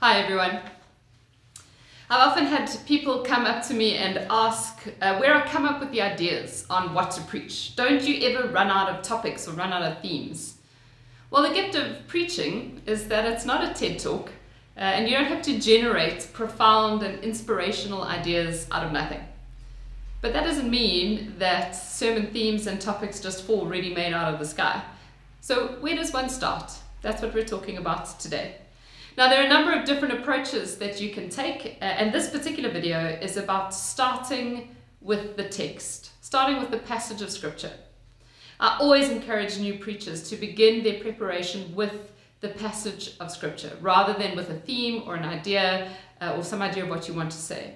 Hi everyone. I've often had people come up to me and ask where I come up with the ideas on what to preach. Don't you ever run out of topics or run out of themes? Well, the gift of preaching is that it's not a TED talk and you don't have to generate profound and inspirational ideas out of nothing. But that doesn't mean that sermon themes and topics just fall ready-made out of the sky. So where does one start? That's what we're talking about today. Now, there are a number of different approaches that you can take, and this particular video is about starting with the text, starting with the passage of scripture. I always encourage new preachers to begin their preparation with the passage of scripture, rather than with a theme or an idea or some idea of what you want to say.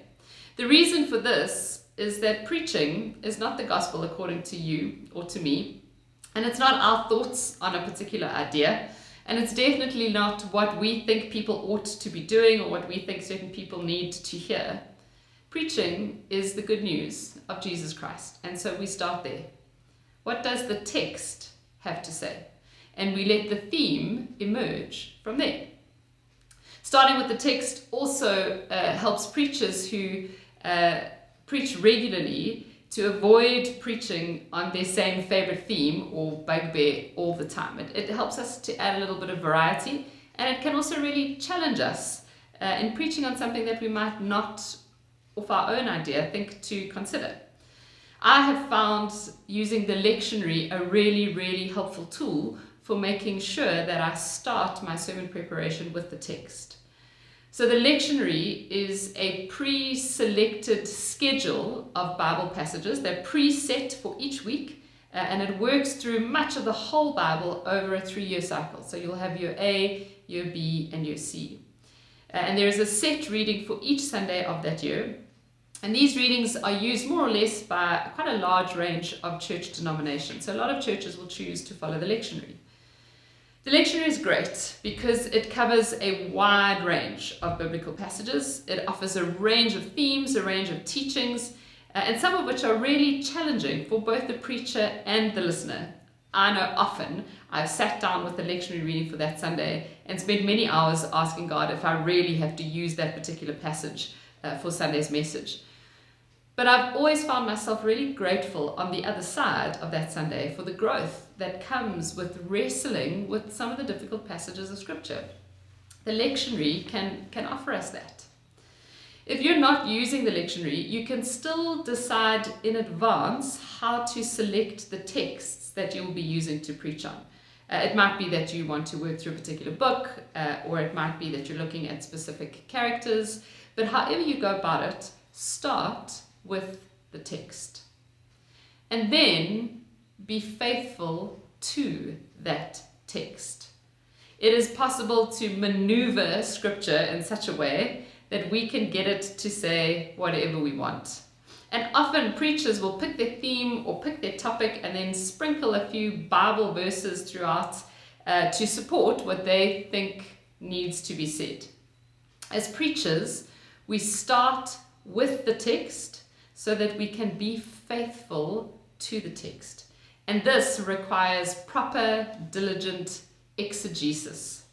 The reason for this is that preaching is not the gospel according to you or to me, and it's not our thoughts on a particular idea. And it's definitely not what we think people ought to be doing or what we think certain people need to hear. Preaching is the good news of Jesus Christ. And so we start there. What does the text have to say? And we let the theme emerge from there. Starting with the text also helps preachers who preach regularly to avoid preaching on their same favorite theme or bugbear all the time. It helps us to add a little bit of variety, and it can also really challenge us in preaching on something that we might not, off our own idea, think to consider. I have found using the lectionary a really, really helpful tool for making sure that I start my sermon preparation with the text. So the lectionary is a pre-selected schedule of Bible passages. They're preset for each week, and it works through much of the whole Bible over a 3-year cycle. So you'll have your A, your B, and your C. And there is a set reading for each Sunday of that year. And these readings are used more or less by quite a large range of church denominations. So a lot of churches will choose to follow the lectionary. The lectionary is great because it covers a wide range of biblical passages. It offers a range of themes, a range of teachings, and some of which are really challenging for both the preacher and the listener. I know often I've sat down with the lectionary reading for that Sunday and spent many hours asking God if I really have to use that particular passage for Sunday's message. But I've always found myself really grateful on the other side of that Sunday for the growth that comes with wrestling with some of the difficult passages of Scripture. The lectionary can offer us that. If you're not using the lectionary, you can still decide in advance how to select the texts that you'll be using to preach on. It might be that you want to work through a particular book, or it might be that you're looking at specific characters. But however you go about it, start with the text. And then be faithful to that text. It is possible to maneuver scripture in such a way that we can get it to say whatever we want. And often preachers will pick their theme or pick their topic and then sprinkle a few Bible verses throughout to support what they think needs to be said. As preachers, we start with the text so that we can be faithful to the text. And this requires proper, diligent exegesis.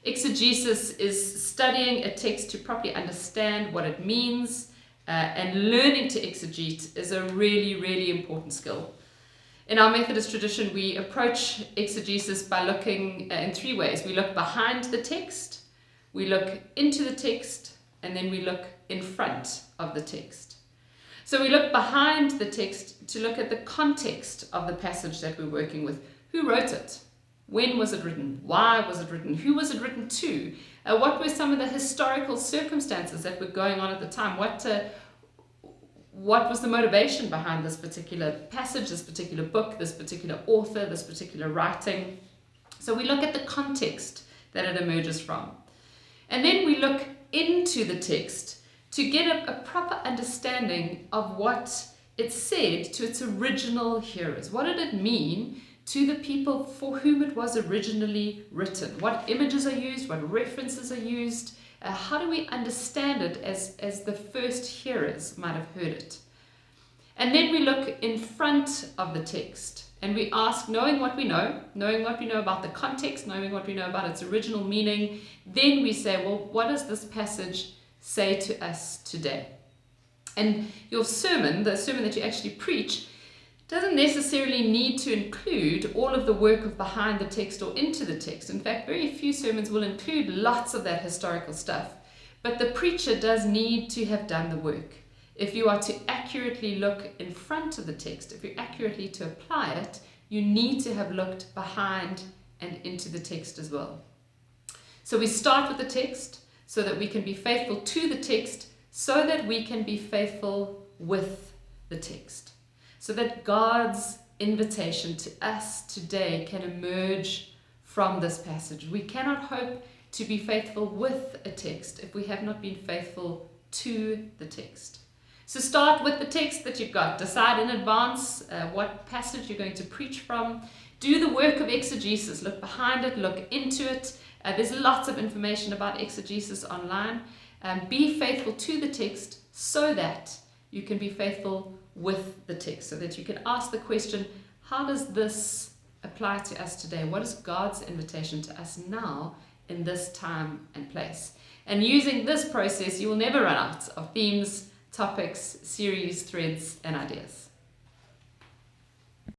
Exegesis is studying a text to properly understand what it means, and learning to exegete is a really, really important skill. In our Methodist tradition, we approach exegesis by looking in 3 ways. We look behind the text, we look into the text, and then we look in front of the text. So we look behind the text to look at the context of the passage that we're working with. Who wrote it? When was it written? Why was it written? Who was it written to? What were some of the historical circumstances that were going on at the time? What was the motivation behind this particular passage, this particular book, this particular author, this particular writing? So we look at the context that it emerges from. And then we look into the text to get a proper understanding of what it said to its original hearers. What did it mean to the people for whom it was originally written? What images are used? What references are used? How do we understand it as the first hearers might have heard it? And then we look in front of the text And we ask, knowing what we know about the context, knowing what we know about its original meaning, then we say, well, what does this passage say to us today? And your sermon, the sermon that you actually preach, doesn't necessarily need to include all of the work of behind the text or into the text. In fact, very few sermons will include lots of that historical stuff. But the preacher does need to have done the work. If you are to accurately look in front of the text, if you're accurately to apply it, you need to have looked behind and into the text as well. So we start with the text so that we can be faithful to the text, so that we can be faithful with the text. So that God's invitation to us today can emerge from this passage. We cannot hope to be faithful with a text if we have not been faithful to the text. So start with the text that you've got. Decide in advance what passage you're going to preach from. Do the work of exegesis. Look behind it, look into it. There's lots of information about exegesis online. Be faithful to the text so that you can be faithful with the text, so that you can ask the question, how does this apply to us today? What is God's invitation to us now in this time and place? And using this process, you will never run out of themes, topics, series, threads, and ideas.